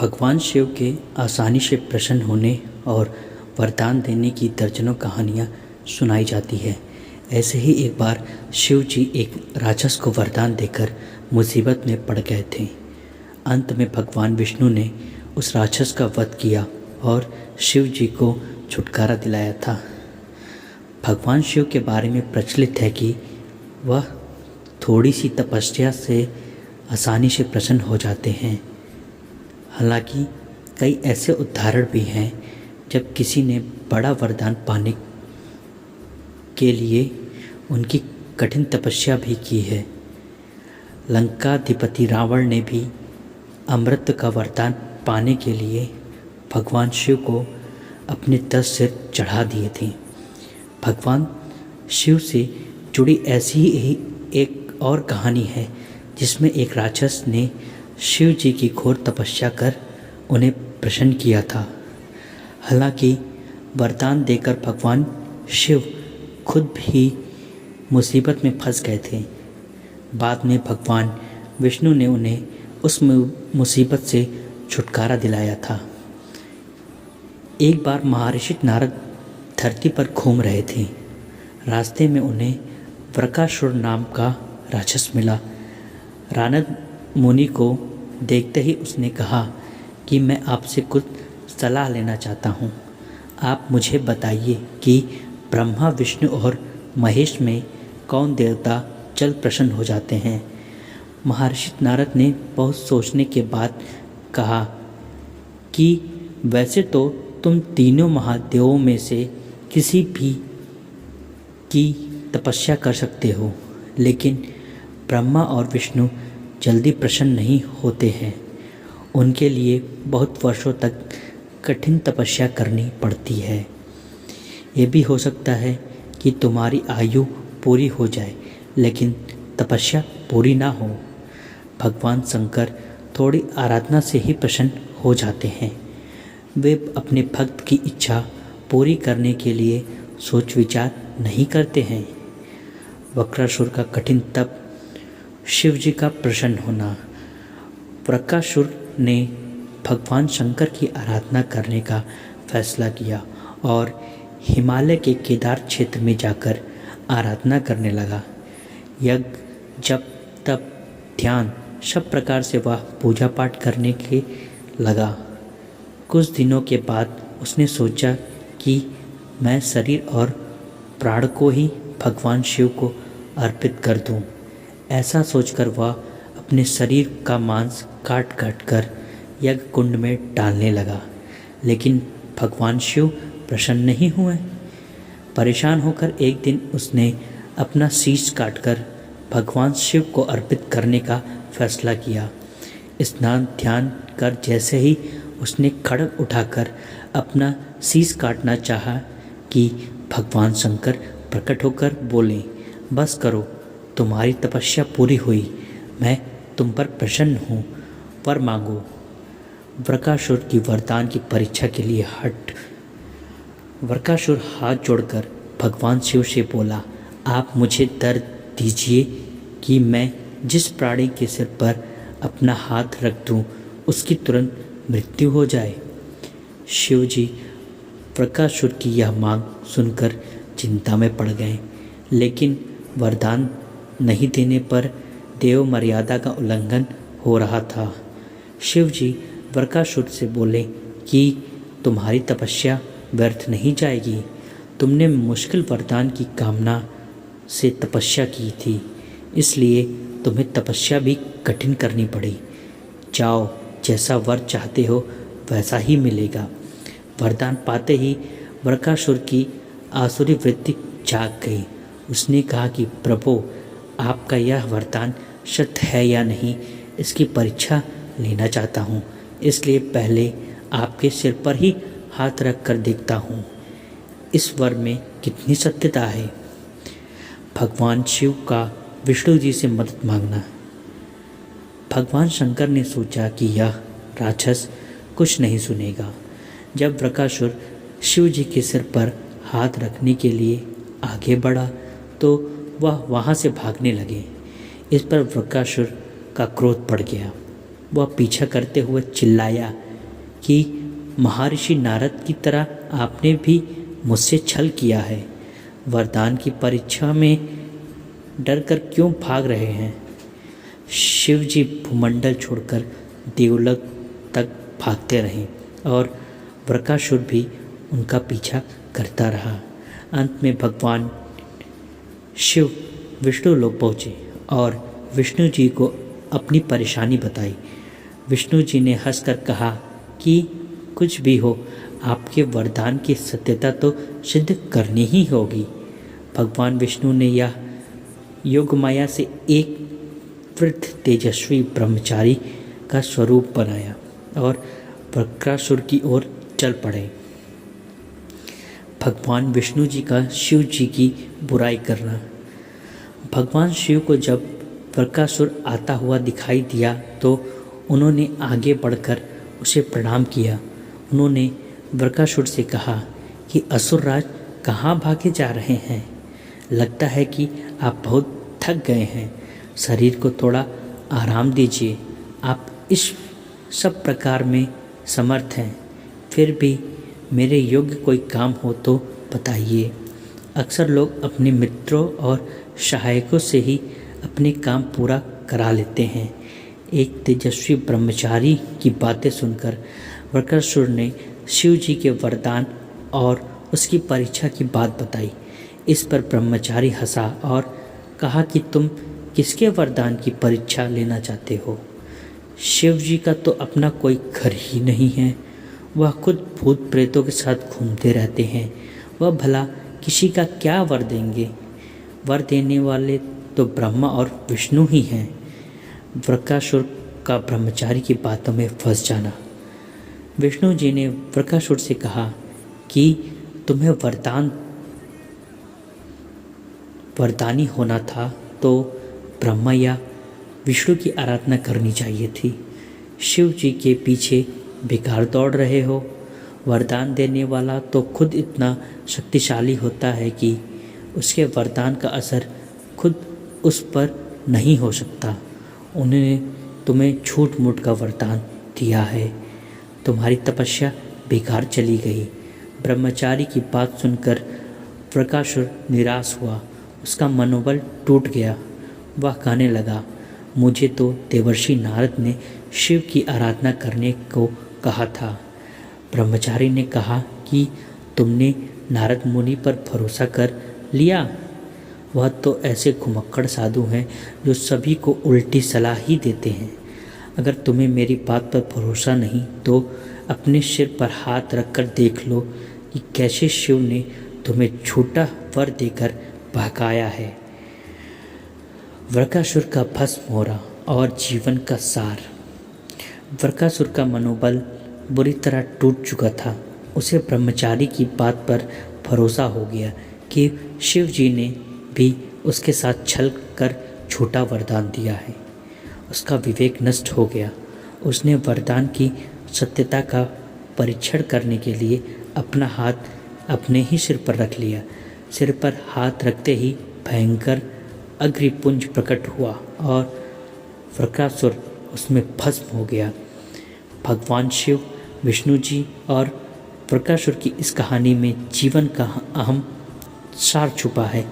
भगवान शिव के आसानी से प्रसन्न होने और वरदान देने की दर्जनों कहानियाँ सुनाई जाती है। ऐसे ही एक बार शिव जी एक राक्षस को वरदान देकर मुसीबत में पड़ गए थे। अंत में भगवान विष्णु ने उस राक्षस का वध किया और शिव जी को छुटकारा दिलाया था। भगवान शिव के बारे में प्रचलित है कि वह थोड़ी सी तपस्या से आसानी से प्रसन्न हो जाते हैं। हालांकि कई ऐसे उदाहरण भी हैं जब किसी ने बड़ा वरदान पाने के लिए उनकी कठिन तपस्या भी की है। लंकाधिपति रावण ने भी अमृत का वरदान पाने के लिए भगवान शिव को अपने 10 सिर चढ़ा दिए थे। भगवान शिव से जुड़ी ऐसी ही एक और कहानी है जिसमें एक राक्षस ने शिव जी की घोर तपस्या कर उन्हें प्रसन्न किया था। हालांकि वरदान देकर भगवान शिव खुद भी मुसीबत में फंस गए थे। बाद में भगवान विष्णु ने उन्हें उस मुसीबत से छुटकारा दिलाया था। एक बार महर्षि नारद धरती पर घूम रहे थे। रास्ते में उन्हें वृकासुर नाम का राक्षस मिला। नारद मुनि को देखते ही उसने कहा कि मैं आपसे कुछ सलाह लेना चाहता हूँ। आप मुझे बताइए कि ब्रह्मा, विष्णु और महेश में कौन देवता जल्द प्रसन्न हो जाते हैं। महर्षि नारद ने बहुत सोचने के बाद कहा कि वैसे तो तुम तीनों महादेवों में से किसी भी की तपस्या कर सकते हो, लेकिन ब्रह्मा और विष्णु जल्दी प्रसन्न नहीं होते हैं। उनके लिए बहुत वर्षों तक कठिन तपस्या करनी पड़ती है। ये भी हो सकता है कि तुम्हारी आयु पूरी हो जाए लेकिन तपस्या पूरी ना हो। भगवान शंकर थोड़ी आराधना से ही प्रसन्न हो जाते हैं। वे अपने भक्त की इच्छा पूरी करने के लिए सोच विचार नहीं करते हैं। वृकासुर का कठिन तप, शिव जी का प्रसन्न होना। वृकासुर ने भगवान शंकर की आराधना करने का फैसला किया और हिमालय के केदार क्षेत्र में जाकर आराधना करने लगा। यज्ञ, जप, तप, ध्यान सब प्रकार से वह पूजा पाठ करने के लगा। कुछ दिनों के बाद उसने सोचा कि मैं शरीर और प्राण को ही भगवान शिव को अर्पित कर दूं। ऐसा सोचकर वह अपने शरीर का मांस काट काट कर यज्ञ कुंड में डालने लगा, लेकिन भगवान शिव प्रसन्न नहीं हुए। परेशान होकर एक दिन उसने अपना शीश काटकर भगवान शिव को अर्पित करने का फैसला किया। स्नान ध्यान कर जैसे ही उसने खड्ग उठाकर अपना शीश काटना चाहा कि भगवान शंकर प्रकट होकर बोले, बस करो, तुम्हारी तपस्या पूरी हुई, मैं तुम पर प्रसन्न हूँ, वर मांगो। वृकासुर की वरदान की परीक्षा के लिए हट। वृकासुर हाथ जोड़कर भगवान शिव से बोला, आप मुझे वर दीजिए कि मैं जिस प्राणी के सिर पर अपना हाथ रख दूँ उसकी तुरंत मृत्यु हो जाए। शिव जी वृकासुर की यह मांग सुनकर चिंता में पड़ गए, लेकिन वरदान नहीं देने पर देव मर्यादा का उल्लंघन हो रहा था। शिव जी वृकासुर से बोले कि तुम्हारी तपस्या व्यर्थ नहीं जाएगी। तुमने मुश्किल वरदान की कामना से तपस्या की थी, इसलिए तुम्हें तपस्या भी कठिन करनी पड़ी। जाओ, जैसा वर चाहते हो वैसा ही मिलेगा। वरदान पाते ही वृकासुर की आसुरी वृत्ति जाग गई। उसने कहा कि प्रभु, आपका यह वरदान सत्य है या नहीं, इसकी परीक्षा लेना चाहता हूँ, इसलिए पहले आपके सिर पर ही हाथ रख कर देखता हूँ, इस वर में कितनी सत्यता है। भगवान शिव का विष्णु जी से मदद मांगना। भगवान शंकर ने सोचा कि यह राक्षस कुछ नहीं सुनेगा। जब वृकासुर शिव जी के सिर पर हाथ रखने के लिए आगे बढ़ा तो वह वहाँ से भागने लगे। इस पर वृकासुर का क्रोध बढ़ गया। वह पीछा करते हुए चिल्लाया कि महर्षि नारद की तरह आपने भी मुझसे छल किया है। वरदान की परीक्षा में डरकर क्यों भाग रहे हैं? शिव जी भूमंडल छोड़कर देवलोक तक भागते रहे और वृकासुर भी उनका पीछा करता रहा। अंत में भगवान शिव विष्णु लोक पहुँचे और विष्णु जी को अपनी परेशानी बताई। विष्णु जी ने हंसकर कहा कि कुछ भी हो, आपके वरदान की सत्यता तो सिद्ध करनी ही होगी। भगवान विष्णु ने यह योगमाया से एक वृद्ध तेजस्वी ब्रह्मचारी का स्वरूप बनाया और वृकासुर की ओर चल पड़े। भगवान विष्णु जी का शिव जी की बुराई करना। भगवान शिव को जब वृकासुर आता हुआ दिखाई दिया तो उन्होंने आगे बढ़कर उसे प्रणाम किया। उन्होंने वृकासुर से कहा कि असुरराज कहाँ भागे जा रहे हैं? लगता है कि आप बहुत थक गए हैं। शरीर को थोड़ा आराम दीजिए। आप इस सब प्रकार में समर्थ हैं, फिर भी मेरे योग्य कोई काम हो तो बताइए। अक्सर लोग अपने मित्रों और सहायकों से ही अपने काम पूरा करा लेते हैं। एक तेजस्वी ब्रह्मचारी की बातें सुनकर वृकासुर ने शिव जी के वरदान और उसकी परीक्षा की बात बताई। इस पर ब्रह्मचारी हंसा और कहा कि तुम किसके वरदान की परीक्षा लेना चाहते हो? शिव जी का तो अपना कोई घर ही नहीं है। वह खुद भूत प्रेतों के साथ घूमते रहते हैं। वह भला किसी का क्या वर देंगे? वर देने वाले तो ब्रह्मा और विष्णु ही हैं। वृकासुर का ब्रह्मचारी की बातों में फंस जाना। विष्णु जी ने वृकासुर से कहा कि तुम्हें वरदानी होना था तो ब्रह्मा या विष्णु की आराधना करनी चाहिए थी। शिव जी के पीछे बेकार दौड़ रहे हो। वरदान देने वाला तो खुद इतना शक्तिशाली होता है कि उसके वरदान का असर खुद उस पर नहीं हो सकता। उन्होंने तुम्हें झूठ मूठ का वरदान दिया है। तुम्हारी तपस्या बेकार चली गई। ब्रह्मचारी की बात सुनकर वृकासुर निराश हुआ। उसका मनोबल टूट गया। वह कहने लगा, मुझे तो देवर्षि नारद ने शिव की आराधना करने को कहा था। ब्रह्मचारी ने कहा कि तुमने नारद मुनि पर भरोसा कर लिया। वह तो ऐसे घुमक्कड़ साधु हैं जो सभी को उल्टी सलाह ही देते हैं। अगर तुम्हें मेरी बात पर भरोसा नहीं तो अपने सिर पर हाथ रखकर देख लो कि कैसे शिव ने तुम्हें झूठा वर देकर भगाया है। वृकासुर का भस्म होना और जीवन का सार। वृकासुर का मनोबल बुरी तरह टूट चुका था। उसे ब्रह्मचारी की बात पर भरोसा हो गया कि शिव जी ने भी उसके साथ छल कर झूठा वरदान दिया है। उसका विवेक नष्ट हो गया। उसने वरदान की सत्यता का परीक्षण करने के लिए अपना हाथ अपने ही सिर पर रख लिया। सिर पर हाथ रखते ही भयंकर अग्निपुंज प्रकट हुआ और वृकासुर उसमें भस्म हो गया। भगवान शिव, विष्णु जी और वृकासुर की इस कहानी में जीवन का अहम सार छुपा है।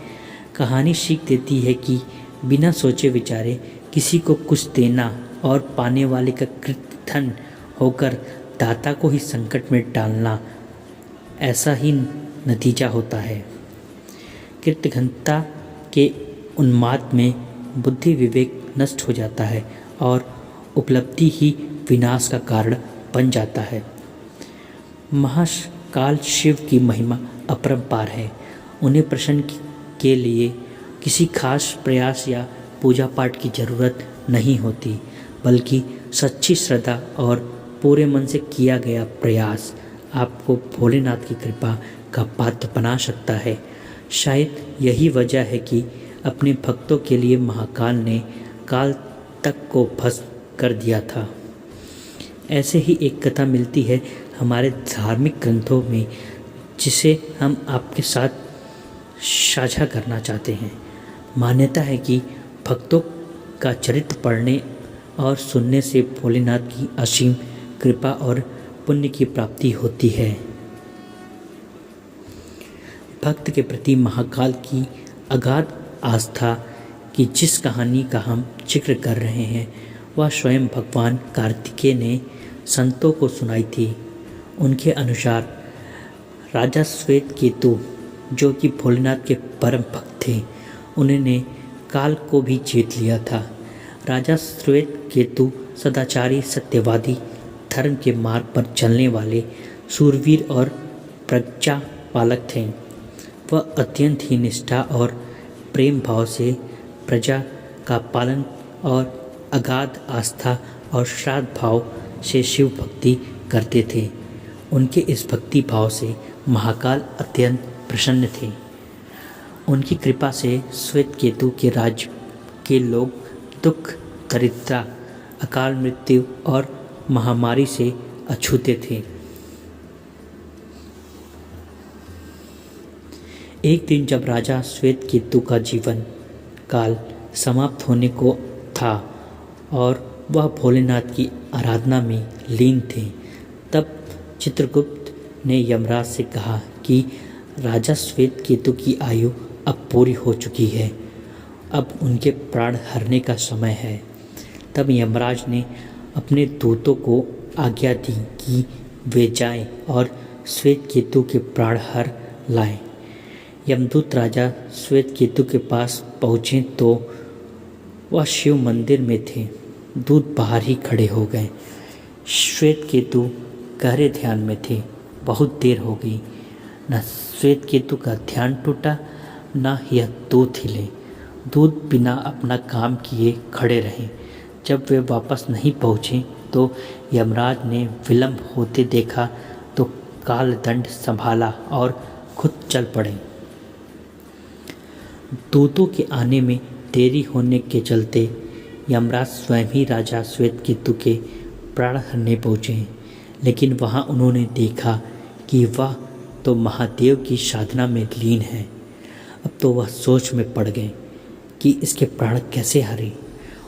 कहानी सीख देती है कि बिना सोचे विचारे किसी को कुछ देना और पाने वाले का कृतघ्न होकर दाता को ही संकट में डालना, ऐसा ही नतीजा होता है। कृतघ्नता के उन्माद में बुद्धि विवेक नष्ट हो जाता है और उपलब्धि ही विनाश का कारण बन जाता है। महाकाल शिव की महिमा अपरंपार है। उन्हें प्रसन्न के लिए किसी खास प्रयास या पूजा पाठ की जरूरत नहीं होती, बल्कि सच्ची श्रद्धा और पूरे मन से किया गया प्रयास आपको भोलेनाथ की कृपा का पात्र बना सकता है। शायद यही वजह है कि अपने भक्तों के लिए महाकाल ने काल तक को भस्म कर दिया था। ऐसे ही एक कथा मिलती है हमारे धार्मिक ग्रंथों में, जिसे हम आपके साथ साझा करना चाहते हैं। मान्यता है कि भक्तों का चरित्र पढ़ने और सुनने से भोलेनाथ की असीम कृपा और पुण्य की प्राप्ति होती है। भक्त के प्रति महाकाल की अगाध आस्था की जिस कहानी का हम जिक्र कर रहे हैं वह स्वयं भगवान कार्तिकेय ने संतों को सुनाई थी। उनके अनुसार राजा श्वेत केतु, जो कि भोलेनाथ के परम भक्त थे, उन्होंने काल को भी जीत लिया था। राजा श्वेत केतु सदाचारी, सत्यवादी, धर्म के मार्ग पर चलने वाले सूरवीर और प्रज्ञा पालक थे। वह अत्यंत ही निष्ठा और प्रेम भाव से प्रजा का पालन और अगाध आस्था और श्राद्ध भाव से शिव भक्ति करते थे। उनके इस भक्ति भाव से महाकाल अत्यंत प्रसन्न थे। उनकी कृपा से श्वेत केतु के राज्य के लोग दुख, दरिद्रता, अकाल मृत्यु और महामारी से अछूते थे। एक दिन जब राजा श्वेत केतु का जीवन काल समाप्त होने को था और वह भोलेनाथ की आराधना में लीन थे, तब चित्रगुप्त ने यमराज से कहा कि राजा श्वेत केतु की आयु अब पूरी हो चुकी है, अब उनके प्राण हरने का समय है। तब यमराज ने अपने दूतों को आज्ञा दी कि वे जाएं और श्वेत केतु के प्राण हर लाएं। यमदूत राजा श्वेत केतु के पास पहुँचे तो वह शिव मंदिर में थे। दूत बाहर ही खड़े हो गए। श्वेत केतु गहरे ध्यान में थे। बहुत देर हो गई, न श्वेत केतु का ध्यान टूटा न यह दूत हिले। दूत बिना अपना काम किए खड़े रहे। जब वे वापस नहीं पहुँचे तो यमराज ने विलंब होते देखा तो काल दंड संभाला और खुद चल पड़े। दूतों के आने में देरी होने के चलते यमराज स्वयं ही राजा श्वेत केतु के प्राण हरने पहुँचे, लेकिन वहाँ उन्होंने देखा कि वह तो महादेव की साधना में लीन है। अब तो वह सोच में पड़ गए कि इसके प्राण कैसे हरे।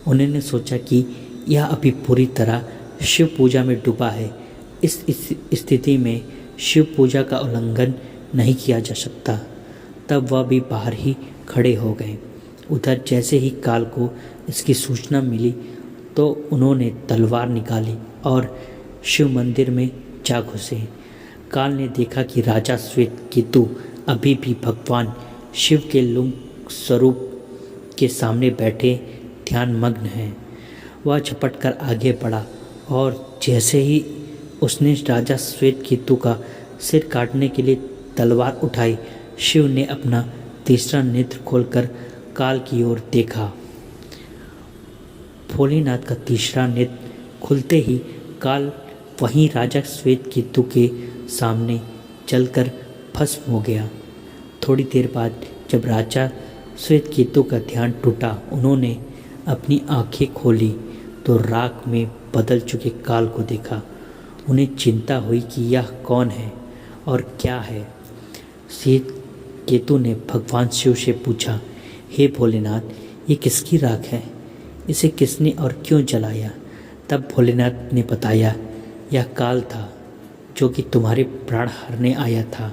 उन्होंने सोचा कि यह अभी पूरी तरह शिव पूजा में डूबा है। इस स्थिति में शिव पूजा का उल्लंघन नहीं किया जा सकता। तब वह भी बाहर ही खड़े हो गए। उधर जैसे ही काल को इसकी सूचना मिली तो उन्होंने तलवार निकाली और शिव मंदिर में जा घुसे। काल ने देखा कि राजा श्वेत केतु अभी भी भगवान शिव के लिंग स्वरूप के सामने बैठे ध्यान मग्न हैं। वह झपट कर आगे बढ़ा और जैसे ही उसने राजा श्वेत केतु का सिर काटने के लिए तलवार उठाई, शिव ने अपना तीसरा नेत्र खोलकर काल की ओर देखा। भोलेनाथ का तीसरा नेत्र खुलते ही काल वहीं राजा श्वेत केतु के सामने जलकर भस्म हो गया। थोड़ी देर बाद जब राजा श्वेत केतु का ध्यान टूटा, उन्होंने अपनी आंखें खोली तो राख में बदल चुके काल को देखा। उन्हें चिंता हुई कि यह कौन है और क्या है। श्वेत केतु ने भगवान शिव से पूछा, हे भोलेनाथ, ये किसकी राख है? इसे किसने और क्यों जलाया? तब भोलेनाथ ने बताया, यह काल था जो कि तुम्हारे प्राण हरने आया था।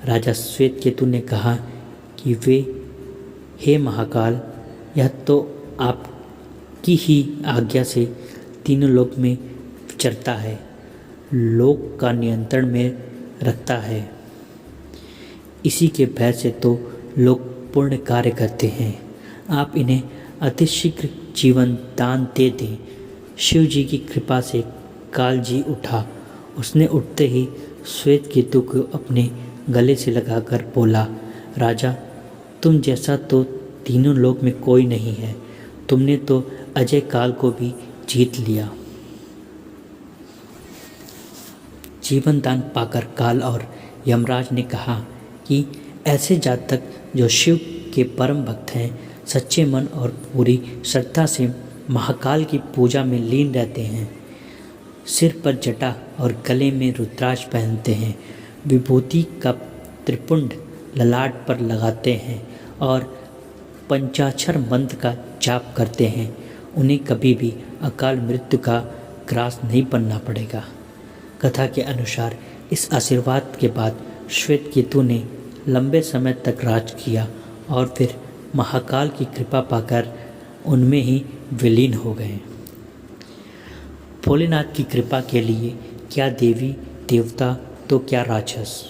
राजा श्वेत केतु ने कहा कि हे महाकाल, यह तो आपकी ही आज्ञा से तीनों लोक में विचरता है, लोक का नियंत्रण में रखता है। इसी के भय से तो लोग पुण्य कार्य करते हैं। आप इन्हें अतिशीघ्र जीवन दान दे दें। शिव जी की कृपा से काल जी उठा। उसने उठते ही श्वेत केतु को अपने गले से लगाकर बोला, राजा, तुम जैसा तो तीनों लोक में कोई नहीं है। तुमने तो अजय काल को भी जीत लिया। जीवन दान पाकर काल और यमराज ने कहा कि ऐसे जातक जो शिव के परम भक्त हैं, सच्चे मन और पूरी श्रद्धा से महाकाल की पूजा में लीन रहते हैं, सिर पर जटा और गले में रुद्राक्ष पहनते हैं, विभूति का त्रिपुंड ललाट पर लगाते हैं और पंचाक्षर मंत्र का जाप करते हैं, उन्हें कभी भी अकाल मृत्यु का ग्रास नहीं बनना पड़ेगा। कथा के अनुसार इस आशीर्वाद के बाद श्वेतकेतु ने लंबे समय तक राज किया और फिर महाकाल की कृपा पाकर उनमें ही विलीन हो गए। भोलेनाथ की कृपा के लिए क्या देवी देवता तो क्या राक्षस,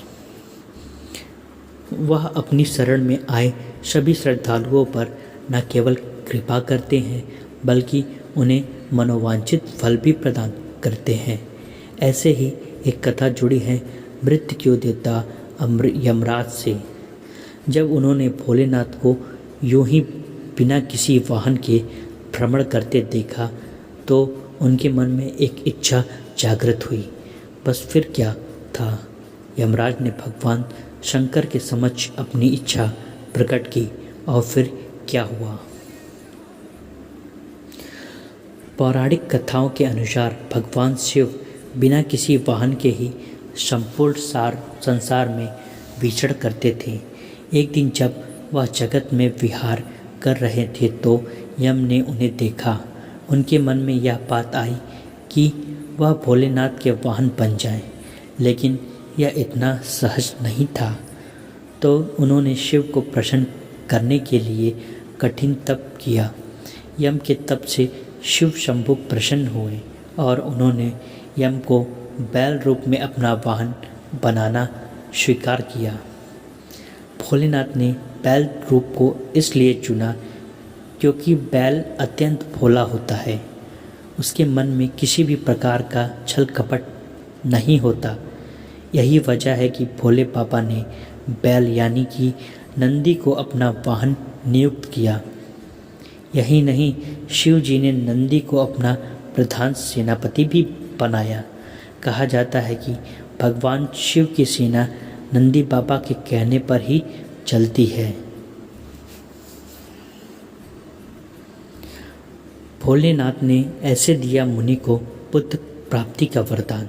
वह अपनी शरण में आए सभी श्रद्धालुओं पर न केवल कृपा करते हैं बल्कि उन्हें मनोवांछित फल भी प्रदान करते हैं। ऐसे ही एक कथा जुड़ी है मृत्यु देवता यमराज से। जब उन्होंने भोलेनाथ को यूं ही बिना किसी वाहन के भ्रमण करते देखा तो उनके मन में एक इच्छा जागृत हुई। बस फिर क्या था, यमराज ने भगवान शंकर के समक्ष अपनी इच्छा प्रकट की और फिर क्या हुआ। पौराणिक कथाओं के अनुसार भगवान शिव बिना किसी वाहन के ही संपूर्ण संसार में विचरण करते थे। एक दिन जब वह जगत में विहार कर रहे थे तो यम ने उन्हें देखा। उनके मन में यह बात आई कि वह भोलेनाथ के वाहन बन जाएं, लेकिन यह इतना सहज नहीं था। तो उन्होंने शिव को प्रसन्न करने के लिए कठिन तप किया। यम के तप से शिव शंभु प्रसन्न हुए और उन्होंने यम को बैल रूप में अपना वाहन बनाना स्वीकार किया। भोलेनाथ ने बैल रूप को इसलिए चुना क्योंकि बैल अत्यंत भोला होता है, उसके मन में किसी भी प्रकार का छल कपट नहीं होता। यही वजह है कि भोले बाबा ने बैल यानी कि नंदी को अपना वाहन नियुक्त किया। यही नहीं, शिव जी ने नंदी को अपना प्रधान सेनापति भी बनाया। कहा जाता है कि भगवान शिव की सेना नंदी बाबा के कहने पर ही चलती है। भोलेनाथ ने ऐसे दिया मुनि को पुत्र प्राप्ति का वरदान।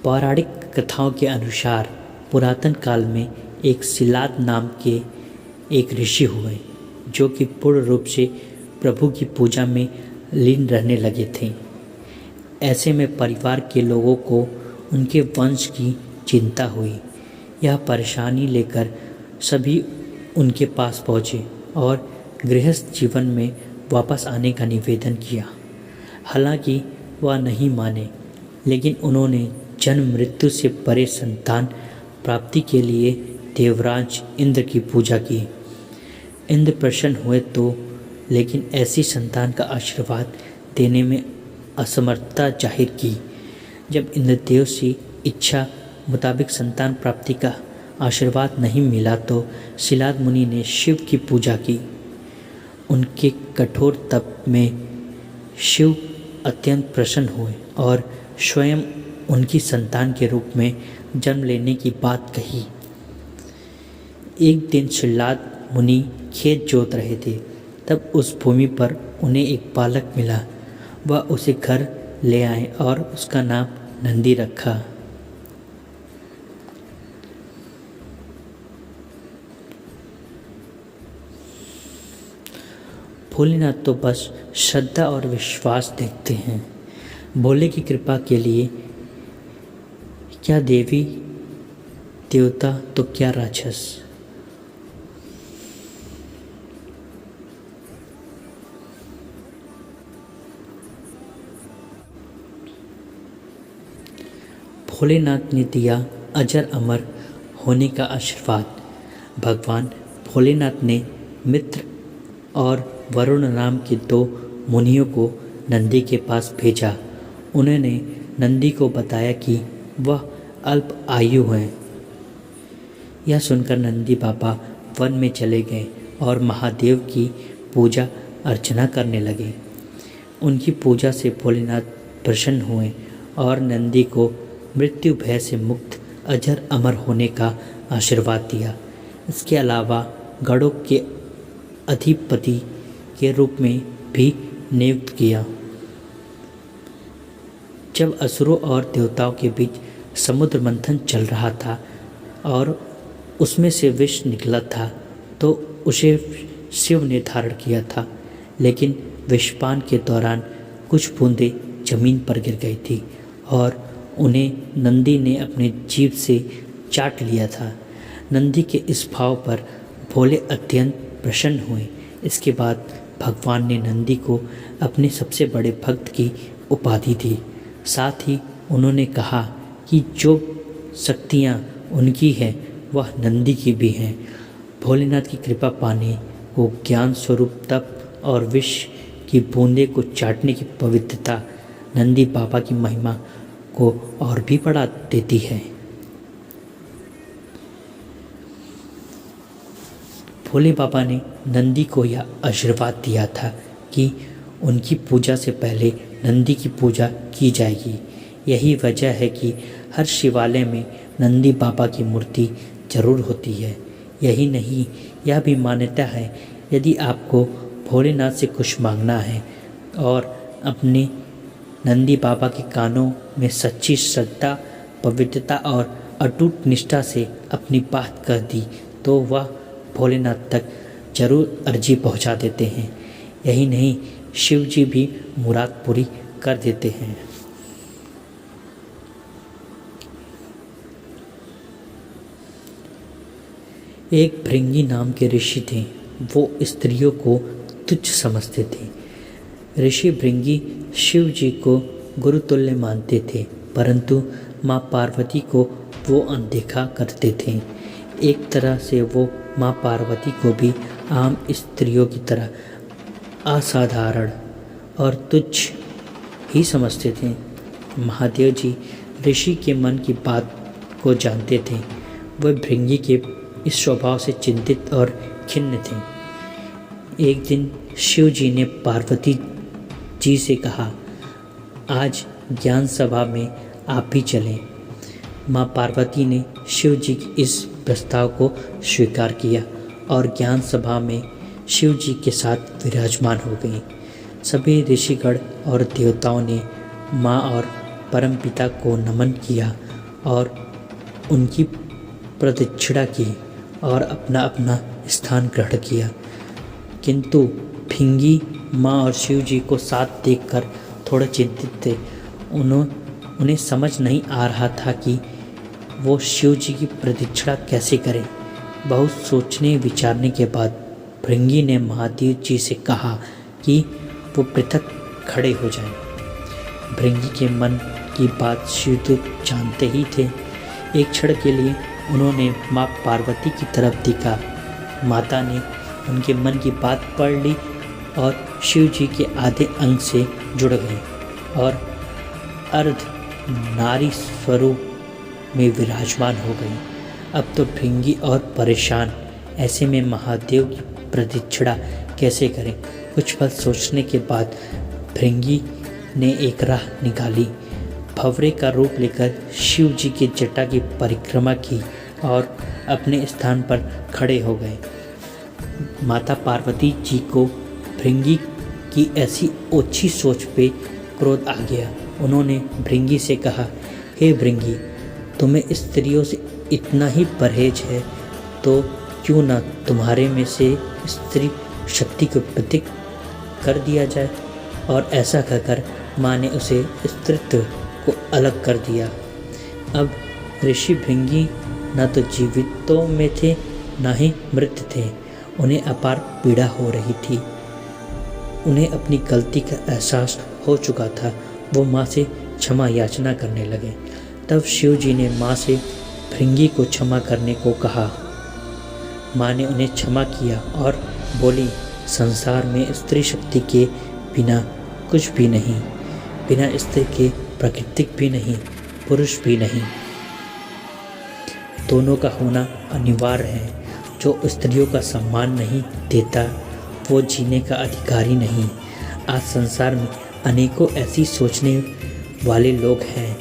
पौराणिक कथाओं के अनुसार पुरातन काल में एक सिलाद नाम के एक ऋषि हुए जो कि पूर्ण रूप से प्रभु की पूजा में लीन रहने लगे थे। ऐसे में परिवार के लोगों को उनके वंश की चिंता हुई। यह परेशानी लेकर सभी उनके पास पहुँचे और गृहस्थ जीवन में वापस आने का निवेदन किया। हालांकि वह नहीं माने, लेकिन उन्होंने जन्म मृत्यु से परे संतान प्राप्ति के लिए देवराज इंद्र की पूजा की। इंद्र प्रसन्न हुए तो, लेकिन ऐसी संतान का आशीर्वाद देने में असमर्थता जाहिर की। जब इंद्रदेव से इच्छा मुताबिक संतान प्राप्ति का आशीर्वाद नहीं मिला तो सिलाद मुनि ने शिव की पूजा की। उनके कठोर तप में शिव अत्यंत प्रसन्न हुए और स्वयं उनकी संतान के रूप में जन्म लेने की बात कही। एक दिन सिलाद मुनि खेत जोत रहे थे, तब उस भूमि पर उन्हें एक बालक मिला। वह उसे घर ले आए और उसका नाम नंदी रखा। भोलेनाथ तो बस श्रद्धा और विश्वास देखते हैं। भोले की कृपा के लिए क्या देवी देवता तो क्या राक्षस। भोलेनाथ ने दिया अजर अमर होने का आशीर्वाद। भगवान भोलेनाथ ने मित्र और वरुण नाम के 2 मुनियों को नंदी के पास भेजा। उन्होंने नंदी को बताया कि वह अल्प आयु हैं। यह सुनकर नंदी बाबा वन में चले गए और महादेव की पूजा अर्चना करने लगे। उनकी पूजा से भोलेनाथ प्रसन्न हुए और नंदी को मृत्यु भय से मुक्त अजर अमर होने का आशीर्वाद दिया। इसके अलावा गणों के अधिपति के रूप में भी नियुक्त किया। जब असुरों और देवताओं के बीच समुद्र मंथन चल रहा था और उसमें से विष निकला था तो उसे शिव ने धारण किया था, लेकिन विषपान के दौरान कुछ बूंदें जमीन पर गिर गई थी और उन्हें नंदी ने अपने जीभ से चाट लिया था। नंदी के इस भाव पर भोले अत्यंत प्रसन्न हुए। इसके बाद भगवान ने नंदी को अपने सबसे बड़े भक्त की उपाधि दी। साथ ही उन्होंने कहा कि जो शक्तियाँ उनकी हैं वह नंदी की भी हैं। भोलेनाथ की कृपा पाने को ज्ञान स्वरूप तप और विष की बूंदे को चाटने की पवित्रता नंदी बाबा की महिमा को और भी बढ़ा देती है। भोले बाबा ने नंदी को यह आशीर्वाद दिया था कि उनकी पूजा से पहले नंदी की पूजा की जाएगी। यही वजह है कि हर शिवालय में नंदी बाबा की मूर्ति जरूर होती है। यही नहीं, यह भी मान्यता है यदि आपको भोलेनाथ से कुछ मांगना है और अपने नंदी बाबा के कानों में सच्ची श्रद्धा, पवित्रता और अटूट निष्ठा से अपनी बात कह दी तो वह भोलेनाथ तक जरूर अर्जी पहुंचा देते हैं। यही नहीं, शिव जी भी मुराद पूरी कर देते हैं। एक भृंगी नाम के ऋषि थे। वो स्त्रियों को तुच्छ समझते थे। ऋषि भृंगी शिव जी को गुरुतुल्य मानते थे, परंतु माँ पार्वती को वो अनदेखा करते थे। एक तरह से वो माँ पार्वती को भी आम स्त्रियों की तरह असाधारण और तुच्छ ही समझते थे। महादेव जी ऋषि के मन की बात को जानते थे। वह भृंगी के इस स्वभाव से चिंतित और खिन्न थे। एक दिन शिव जी ने पार्वती जी से कहा, आज ज्ञान सभा में आप भी चलें। माँ पार्वती ने शिव जी के इस प्रस्ताव को स्वीकार किया और ज्ञान सभा में शिव जी के साथ विराजमान हो गई। सभी ऋषिगण और देवताओं ने माँ और परमपिता को नमन किया और उनकी प्रदक्षिणा की और अपना अपना स्थान ग्रहण किया। किंतु भृंगी माँ और शिव जी को साथ देखकर थोड़े चिंतित थे। उन्हें समझ नहीं आ रहा था कि वो शिव जी की प्रदक्षिणा कैसे करें। बहुत सोचने विचारने के बाद भृंगी ने महादेव जी से कहा कि वो पृथक खड़े हो जाएं। भृंगी के मन की बात शिव तो जानते ही थे। एक क्षण के लिए उन्होंने माँ पार्वती की तरफ देखा। माता ने उनके मन की बात पढ़ ली और शिव जी के आधे अंग से जुड़ गई और अर्ध नारी स्वरूप में विराजमान हो गई। अब तो भृंगी और परेशान, ऐसे में महादेव की प्रदक्षिणा कैसे करें। कुछ पल सोचने के बाद भृंगी ने एक राह निकाली। भंवरे का रूप लेकर शिव जी की जटा की परिक्रमा की और अपने स्थान पर खड़े हो गए। माता पार्वती जी को भृंगी की ऐसी ओछी सोच पे क्रोध आ गया। उन्होंने भृंगी से कहा, हे भृंगी, तुम्हें स्त्रियों से इतना ही परहेज है तो क्यों ना तुम्हारे में से स्त्री शक्ति को प्रतीक कर दिया जाए। और ऐसा कहकर माँ ने उसे स्त्रीत्व को अलग कर दिया। अब ऋषि भृंगी न तो जीवितों में थे न ही मृत थे। उन्हें अपार पीड़ा हो रही थी। उन्हें अपनी गलती का एहसास हो चुका था। वो माँ से क्षमा याचना करने लगे। तब शिव जी ने माँ से भृंगी को क्षमा करने को कहा। माँ ने उन्हें क्षमा किया और बोली, संसार में स्त्री शक्ति के बिना कुछ भी नहीं, बिना स्त्री के प्राकृतिक भी नहीं, पुरुष भी नहीं। दोनों का होना अनिवार्य है। जो स्त्रियों का सम्मान नहीं देता वो जीने का अधिकारी नहीं। आज संसार में अनेकों ऐसी सोचने वाले लोग हैं।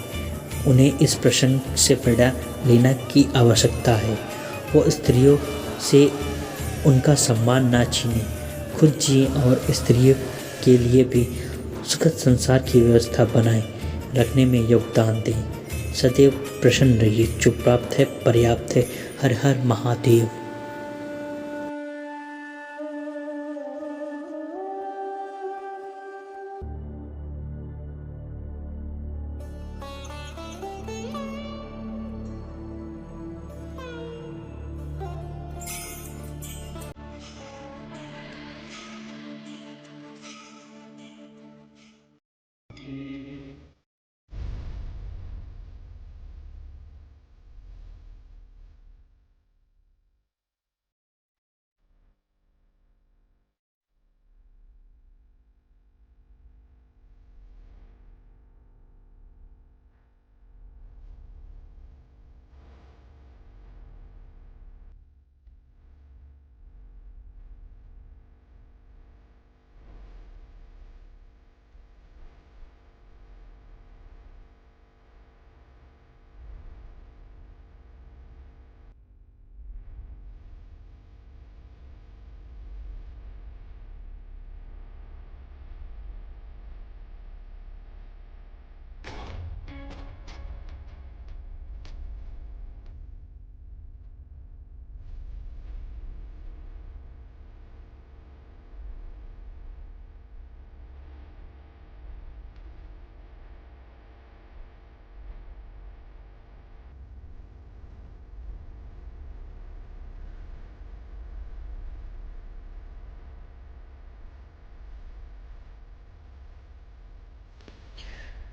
उन्हें इस प्रसंग से प्रेरणा लेने की आवश्यकता है। वो स्त्रियों से उनका सम्मान ना छीने, खुद जिए और स्त्रियों के लिए भी सुखद संसार की व्यवस्था बनाए रखने में योगदान दें। सदैव प्रसन्न रहिए। जो प्राप्त है पर्याप्त है। हर हर महादेव।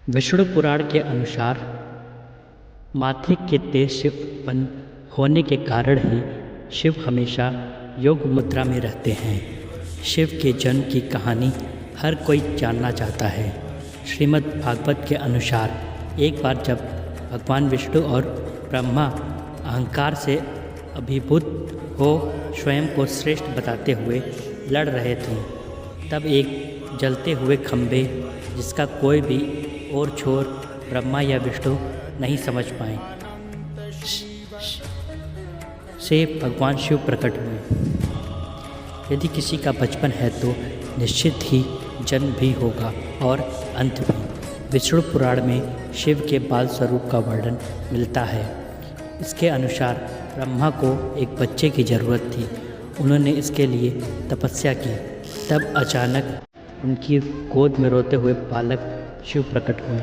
विष्णु पुराण के अनुसार मातृ के तेज से उत्पन्न होने के कारण ही शिव हमेशा योग मुद्रा में रहते हैं। शिव के जन्म की कहानी हर कोई जानना चाहता है। श्रीमद् भागवत के अनुसार एक बार जब भगवान विष्णु और ब्रह्मा अहंकार से अभिभूत हो स्वयं को श्रेष्ठ बताते हुए लड़ रहे थे, तब एक जलते हुए खंभे जिसका कोई भी और छोर ब्रह्मा या विष्णु नहीं समझ पाए से भगवान शिव प्रकट हुए। यदि किसी का बचपन है तो निश्चित ही जन्म भी होगा और अंत भी। विष्णु पुराण में शिव के बाल स्वरूप का वर्णन मिलता है। इसके अनुसार ब्रह्मा को एक बच्चे की ज़रूरत थी। उन्होंने इसके लिए तपस्या की। तब अचानक उनकी गोद में रोते हुए बालक शिव प्रकट हुए।